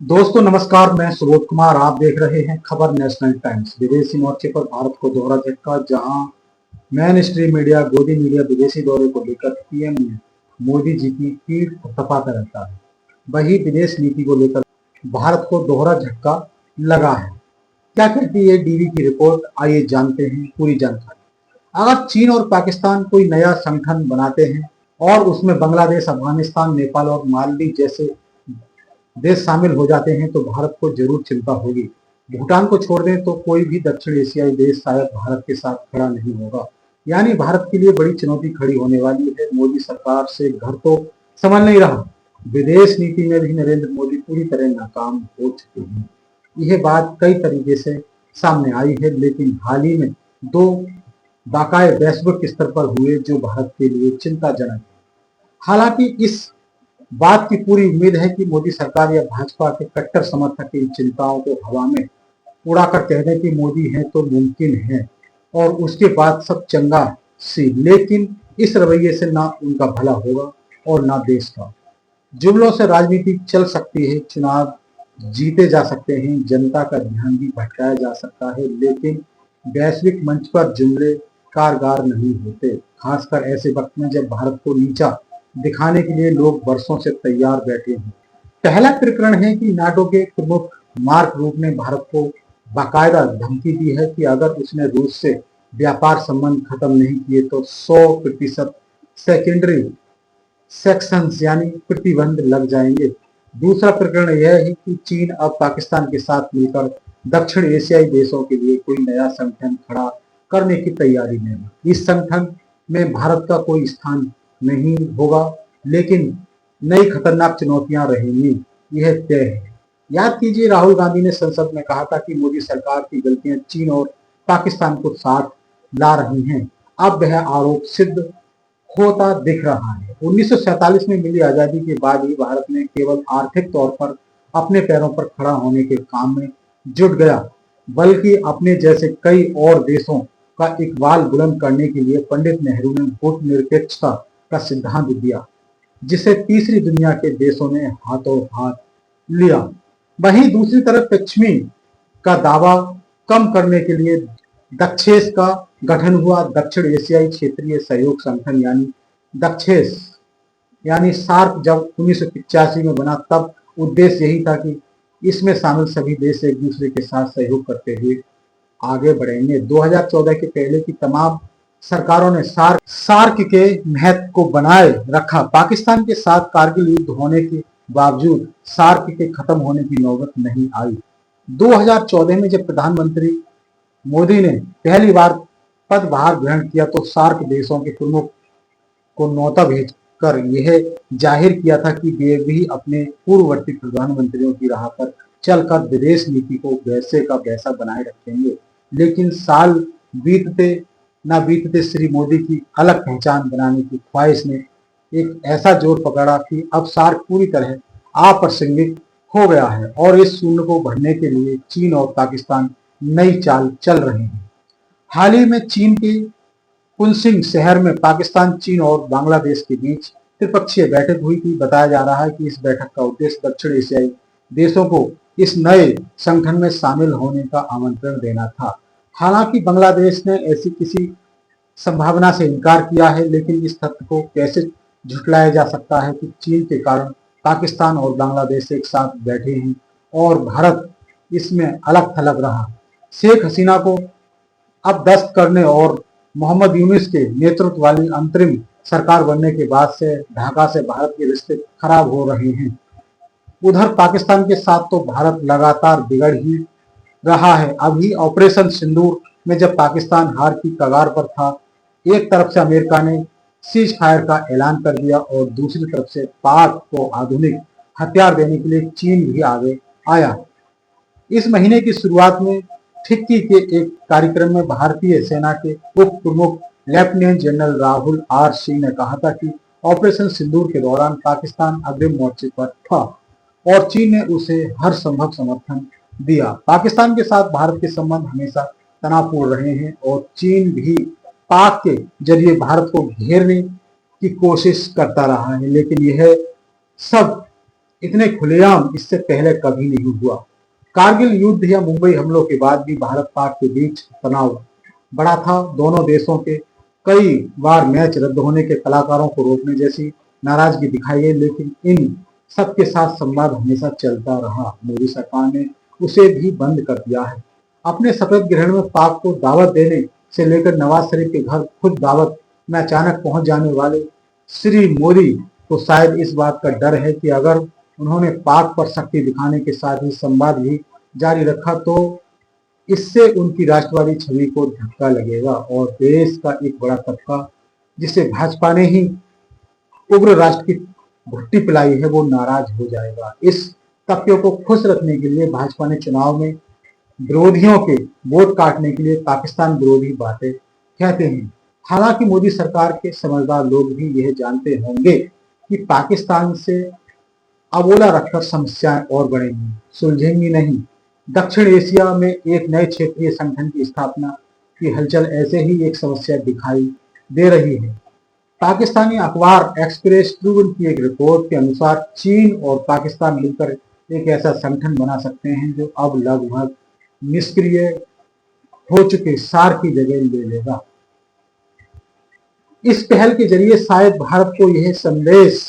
दोस्तों नमस्कार, मैं सुबोध कुमार। आप देख रहे हैं खबर नेशनल टाइम्स। विदेशी मोर्चे पर भारत को दोहरा झटका। जहां मेन स्ट्रीम मीडिया, गोदी मीडिया विदेशी दौरे को लेकर पीएम मोदी जी की पीठ थपथपाता रहता है, वही विदेश नीति को लेकर भारत को दोहरा झटका लगा है। क्या कहती है डीवी की रिपोर्ट, आइए जानते हैं पूरी जानकारी। अगर चीन और पाकिस्तान कोई नया संगठन बनाते हैं और उसमें बांग्लादेश, अफगानिस्तान, नेपाल और मालदीव जैसे देश शामिल हो जाते हैं तो भारत को जरूर चिंता होगी। भूटान को छोड़ दें तो कोई भी दक्षिण एशियाई देश शायद भारत के साथ खड़ा नहीं होगा। यानी भारत के लिए बड़ी चुनौती खड़ी होने वाली है। मोदी सरकार से घर तो संभल नहीं रहा, विदेश नीति में भी नरेंद्र मोदी पूरी तरह नाकाम हो चुके हैं। यह बात कई तरीके से सामने आई है, लेकिन हाल ही में दो वाकये वैश्विक स्तर पर हुए जो भारत के लिए चिंताजनक है। हालांकि इस बात की पूरी उम्मीद है कि मोदी सरकार या भाजपा के कट्टर समर्थक इन चिंताओं को हवा में उड़ाकर कह दें कि मोदी है तो मुमकिन है और उसके बाद सब चंगा सी। लेकिन इस रवैये से ना उनका भला होगा और ना देश का। जुमलों से राजनीति चल सकती है, चुनाव जीते जा सकते हैं, जनता का ध्यान भी भटकाया जा सकता है, लेकिन वैश्विक मंच पर जुमले कारगर नहीं होते, खासकर ऐसे वक्त में जब भारत को नीचा दिखाने के लिए लोग वर्षों से तैयार बैठे हैं। पहला प्रकरण है कि नाटो के प्रमुख मार्क रूट ने भारत को बाकायदा धमकी दी है कि अगर उसने रूस से व्यापार संबंध खत्म नहीं किए तो 100% सेकेंडरी सेक्शंस यानी प्रतिबंध लग जाएंगे। दूसरा प्रकरण यह है कि चीन अब पाकिस्तान के साथ मिलकर दक्षिण एशियाई देशों के लिए कोई नया संगठन खड़ा करने की तैयारी में है। इस संगठन में भारत का कोई स्थान नहीं होगा, लेकिन नई खतरनाक चुनौतियां रहेंगी, यह तय है। याद कीजिए, राहुल गांधी ने संसद में कहा था कि मोदी सरकार की गलतियां चीन और पाकिस्तान को साथ ला रही हैं। अब वह आरोप सिद्ध होता दिख रहा है। 1947 में मिली आजादी के बाद ही भारत ने केवल आर्थिक तौर पर अपने पैरों पर खड़ा होने के काम में जुट गया, बल्कि अपने जैसे कई और देशों का इकबाल बुलंद करने के लिए पंडित नेहरू ने वोट निरपेक्षता का सिद्धांत दिया, जिसे तीसरी दुनिया के देशों ने हाथों हाथ लिया। वहीं दूसरी तरफ पश्चिमी का दावा कम करने के लिए दक्षेस का गठन हुआ। दक्षिण एशियाई क्षेत्रीय सहयोग संगठन यानी दक्षेस यानी सार्क जब 1985 में बना, तब उद्देश्य यही था कि इसमें शामिल सभी देश एक दूसरे के साथ सहयोग करते हुए आगे बढ़ेंगे। 2014 के पहले की तमाम सरकारों ने सार्क के महत्व को बनाए रखा। पाकिस्तान के साथ कारगिल युद्ध होने के बावजूद सार्क के खत्म होने की नौबत नहीं आई। 2014 में जब प्रधानमंत्री मोदी ने पहली बार पदभार ग्रहण किया तो सार्क देशों के प्रमुख को न्योता भेजकर यह जाहिर किया था कि वे भी अपने पूर्ववर्ती प्रधानमंत्रियों की राह पर चलकर विदेश नीति को वैसे का वैसा बनाए रखेंगे। लेकिन साल बीतते न बीतते श्री मोदी की अलग पहचान बनाने की ख्वाहिश ने एक ऐसा जोर पकड़ा कि अब सार्क पूरी तरह अप्रासंगिक हो गया है और इस शून्य को भरने के लिए चीन और पाकिस्तान नई चाल चल रहे हैं। हाल ही में चीन के कुनसिंग शहर में पाकिस्तान, चीन और बांग्लादेश के बीच त्रिपक्षीय बैठक हुई थी। बताया जा रहा है कि इस बैठक का उद्देश्य दक्षिण एशियाई देशों को इस नए संगठन में शामिल होने का आमंत्रण देना था। हालांकि बांग्लादेश ने ऐसी किसी संभावना से इनकार किया है, लेकिन इस तथ्य को कैसे झुटलाया जा सकता है कि चीन के कारण पाकिस्तान और बांग्लादेश एक साथ बैठे हैं और भारत इसमें अलग थलग रहा। शेख हसीना को अब दस्त करने और मोहम्मद यूनुस के नेतृत्व वाली अंतरिम सरकार बनने के बाद से ढाका से भारत के रिश्ते खराब हो रहे हैं। उधर पाकिस्तान के साथ तो भारत लगातार बिगड़ ही रहा है। अभी ऑपरेशन सिंदूर में जब पाकिस्तान हार की कगार पर था, एक तरफ से अमेरिका ने सीज फायर का ऐलान कर दिया और दूसरी तरफ से पाक को आधुनिक हथियार देने के लिए चीन भी आगे आया। इस महीने की शुरुआत में फिक्की के एक कार्यक्रम में भारतीय सेना के उप प्रमुख lieutenant general Rahul R Singh ने कहा था कि ऑपरेशन सिंदूर के दौरान पाकिस्तान अग्रिम मोर्चे पर था और चीन ने उसे हर संभव समर्थन दिया। पाकिस्तान के साथ भारत के संबंध हमेशा तनावपूर्ण रहे हैं और चीन भी पाक के जरिए भारत को घेरने की कोशिश करता रहा है, लेकिन यह सब इतने खुलेआम इससे पहले कभी नहीं हुआ। कारगिल युद्ध या मुंबई हमलों के बाद भी भारत पाक के बीच तनाव बढ़ा था। दोनों देशों के कई बार मैच रद्द होने के कलाकारों को रोकने जैसी नाराजगी दिखाई गई, लेकिन इन सबके साथ संवाद हमेशा चलता रहा। मोदी सरकार ने उसे भी बंद कर दिया है। अपने शपथ ग्रहण में पाक को दावत देने से लेकर नवाज शरीफ के घर खुद दावत में अचानक पहुंच जाने वाले श्री मोदी को शायद इस बात का डर है कि अगर उन्होंने पाक पर शक्ति दिखाने के साथ ही संवाद भी जारी रखा तो इससे उनकी राष्ट्रवादी छवि को धक्का लगेगा और देश का एक बड़ा तबका, जिसे भाजपा ने ही उग्र राष्ट्र की भुट्टी पिलाई है, वो नाराज हो जाएगा। इस तबके को खुश रखने के लिए भाजपा ने चुनाव में विरोधियों के वोट काटने के लिए पाकिस्तान विरोधी बातें कहते हैं। हालांकि मोदी सरकार के समझदार लोग भी यह जानते होंगे कि पाकिस्तान से अबोला रखकर समस्याएं और बढ़ेंगी, सुलझेंगी नहीं। दक्षिण एशिया में एक नए क्षेत्रीय संगठन की स्थापना की हलचल ऐसे ही एक समस्या दिखाई दे रही है। पाकिस्तानी अखबार एक्सप्रेस ट्रिब्यून की एक रिपोर्ट के अनुसार चीन और पाकिस्तान मिलकर एक ऐसा संगठन बना सकते हैं जो अब लगभग निष्क्रिय हो चुके सार्क की जगह ले लेगा। इस पहल के जरिए शायद भारत को यह संदेश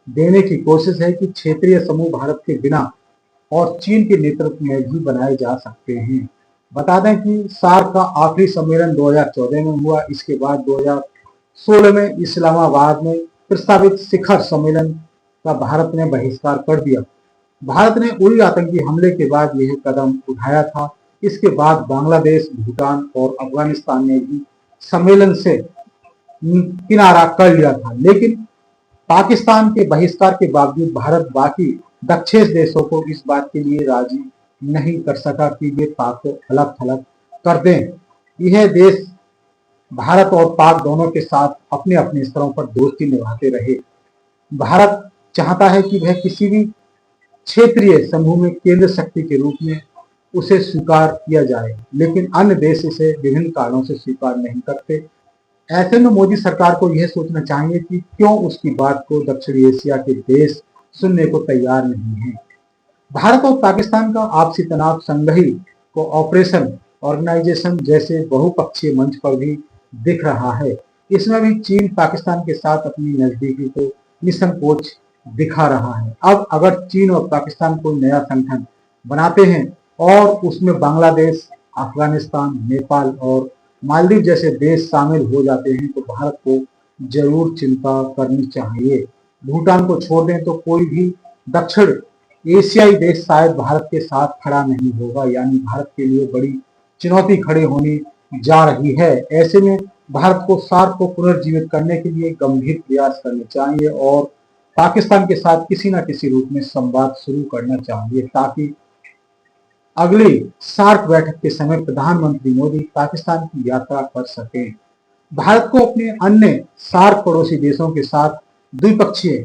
देने की कोशिश है कि क्षेत्रीय समूह भारत के बिना और चीन के नेतृत्व में भी बनाए जा सकते हैं। बता दें कि सार्क का आखिरी सम्मेलन 2014 में हुआ। इसके बाद 2016 में इस्लामाबाद में प्रस्तावित शिखर सम्मेलन का भारत ने बहिष्कार कर दिया। भारत ने उरी आतंकी हमले के बाद यह कदम उठाया था। इसके बाद बांग्लादेश, भूटान और अफगानिस्तान ने भी सम्मेलन से किनारा कर लिया था, लेकिन पाकिस्तान के बहिष्कार के बावजूद भारत बाकी दक्षिण देशों को इस बात के लिए राजी नहीं कर सका कि वे पाक को अलग थलग कर दें। यह देश भारत और पाक दोनों के साथ अपने अपने स्तरों पर दोस्ती निभाते रहे। भारत चाहता है कि वह किसी भी क्षेत्रीय समूह में केंद्र शक्ति के रूप में उसे स्वीकार किया जाए, लेकिन अन्य देश इसे विभिन्न कारणों से स्वीकार नहीं करते। ऐसे में मोदी सरकार को यह सोचना चाहिए कि क्यों उसकी बात को दक्षिण एशिया के देश सुनने को तैयार नहीं है। भारत और पाकिस्तान का आपसी तनाव संघई को ऑपरेशन ऑर्गेनाइजेशन जैसे बहुपक्षीय मंच पर भी दिख रहा है। इसमें भी चीन पाकिस्तान के साथ अपनी नजदीकी को निसंकोच दिखा रहा है। अब अगर चीन और पाकिस्तान कोई नया संगठन बनाते हैं और उसमें बांग्लादेश, अफगानिस्तान, नेपाल और मालदीव जैसे देश शामिल हो जाते हैं तो भारत को जरूर चिंता करनी चाहिए। भूटान को छोड़ दें तो कोई भी दक्षिण एशियाई देश शायद भारत के साथ खड़ा नहीं होगा, यानी भारत के लिए बड़ी चुनौती खड़ी होने जा रही है। ऐसे में भारत को सार्क को पुनर्जीवित करने के लिए गंभीर प्रयास करने चाहिए और पाकिस्तान के साथ किसी न किसी रूप में संवाद शुरू करना चाहिए, ताकि अगली सार्क बैठक के समय प्रधानमंत्री मोदी पाकिस्तान की यात्रा कर सकें। भारत को अपने अन्य सार्क पड़ोसी देशों के साथ द्विपक्षीय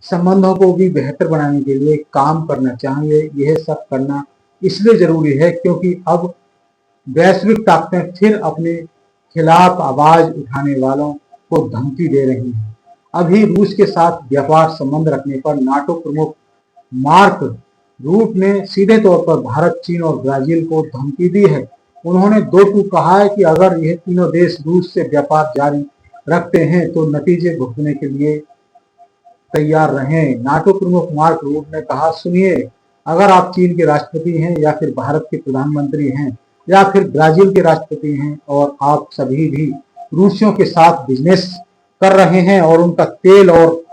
संबंधों को भी बेहतर बनाने के लिए काम करना चाहिए। यह सब करना इसलिए जरूरी है क्योंकि अब वैश्विक ताकतें फिर अपने खिलाफ आवाज उठाने वालों को धमकी दे रही हैं। अभी रूस के साथ व्यापार संबंध रखने पर नाटो प्रमुख मार्क रूट ने सीधे तौर पर भारत, चीन और ब्राजील को धमकी दी है। उन्होंने दो टूक कहा है कि अगर यह तीनों देश रूस से व्यापार जारी रखते हैं तो नतीजे भुगतने के लिए तैयार रहें। नाटो प्रमुख मार्क रूट ने कहा, सुनिए, अगर आप चीन के राष्ट्रपति हैं या फिर भारत के प्रधानमंत्री हैं या फिर ब्राजील के राष्ट्रपति हैं और आप सभी भी रूसियों के साथ बिजनेस कर रहे हैं और उनका तेल और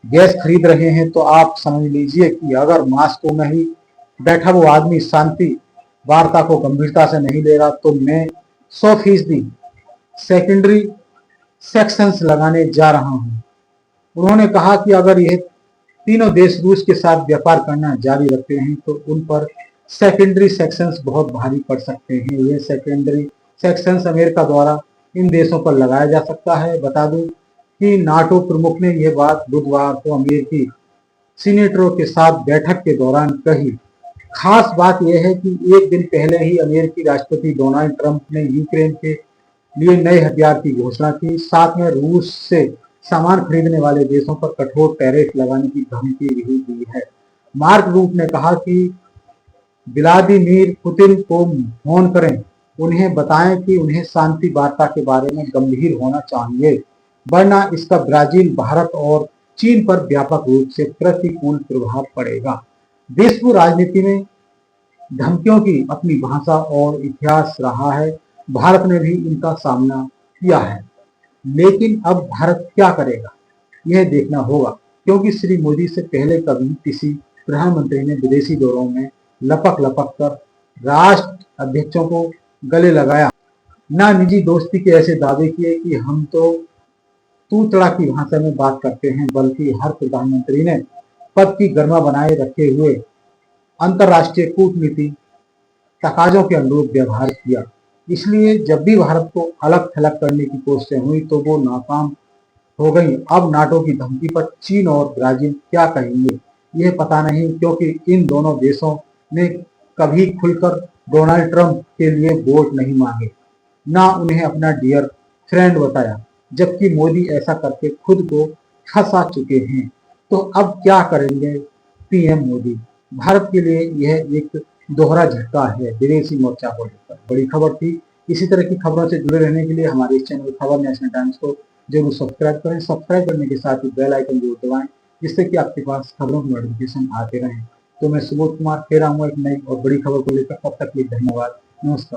गैस खरीद रहे हैं, तो आप समझ लीजिए कि अगर मास्को में ही बैठा वो आदमी शांति वार्ता को गंभीरता से नहीं ले रहा तो मैं 100% सेकेंडरी सेक्शंस लगाने जा रहा हूं। उन्होंने कहा कि अगर यह तीनों देश रूस के साथ व्यापार करना जारी रखते हैं तो उन पर सेकेंडरी सेक्शंस बहुत भारी पड़ सकते हैं। ये सेकेंडरी सेक्शंस अमेरिका द्वारा इन देशों पर लगाया जा सकता है। बता दूं कि नाटो प्रमुख ने यह बात बुधवार को अमेरिकी सीनेटरों के साथ बैठक के दौरान कही। खास बात यह है कि एक दिन पहले ही अमेरिकी राष्ट्रपति डोनाल्ड ट्रंप ने यूक्रेन के लिए नए हथियार की घोषणा की, साथ में रूस से सामान खरीदने वाले देशों पर कठोर टैरिफ लगाने की धमकी भी दी है। मार्क रूट ने कहा कि व्लादिमीर पुतिन को फोन करें, उन्हें बताएं कि उन्हें शांति वार्ता के बारे में गंभीर होना चाहिए, वरना इसका ब्राजील, भारत और चीन पर व्यापक रूप से प्रतिकूल प्रभाव पड़ेगा। विश्व राजनीति में धमकियों की अपनी भाषा और इतिहास रहा है। भारत ने भी इनका सामना किया है, लेकिन अब भारत क्या करेगा यह देखना होगा, क्योंकि श्री मोदी से पहले कभी किसी प्रधानमंत्री ने विदेशी दौरों में लपक लपक कर राष्ट्र अध्यक्षों को गले लगाया, ना निजी दोस्ती के ऐसे दावे किए कि हम तो तू तड़ा की भाषा में बात करते हैं, बल्कि हर प्रधानमंत्री ने पद की गर्मा बनाए रखे हुए अंतर्राष्ट्रीय कूटनीति तकाजों के अनुरूप व्यवहार किया। इसलिए जब भी भारत को अलग थलग करने की कोशिशें हुई तो वो नाकाम हो गई। अब नाटो की धमकी पर चीन और ब्राजील क्या कहेंगे यह पता नहीं, क्योंकि इन दोनों देशों ने कभी खुलकर डोनाल्ड ट्रंप के लिए वोट नहीं मांगे, ना उन्हें अपना डियर फ्रेंड बताया, जबकि मोदी ऐसा करके खुद को फंसा चुके हैं। तो अब क्या करेंगे पीएम मोदी? भारत के लिए यह एक दोहरा झटका है विदेशी मोर्चा को लेकर। बड़ी खबर थी। इसी तरह की खबरों से जुड़े रहने के लिए हमारे इस चैनल खबर नेशनल टाइम्स को जरूर सब्सक्राइब करें। सब्सक्राइब करने के साथ ही बेल आइकन जरूर दबाएं, जिससे कि आपके पास खबरों की नोटिफिकेशन आते रहें। तो मैं सुबोध कुमार फिर आऊंगा एक नई और बड़ी खबर को लेकर। तब तक के लिए धन्यवाद। नमस्कार।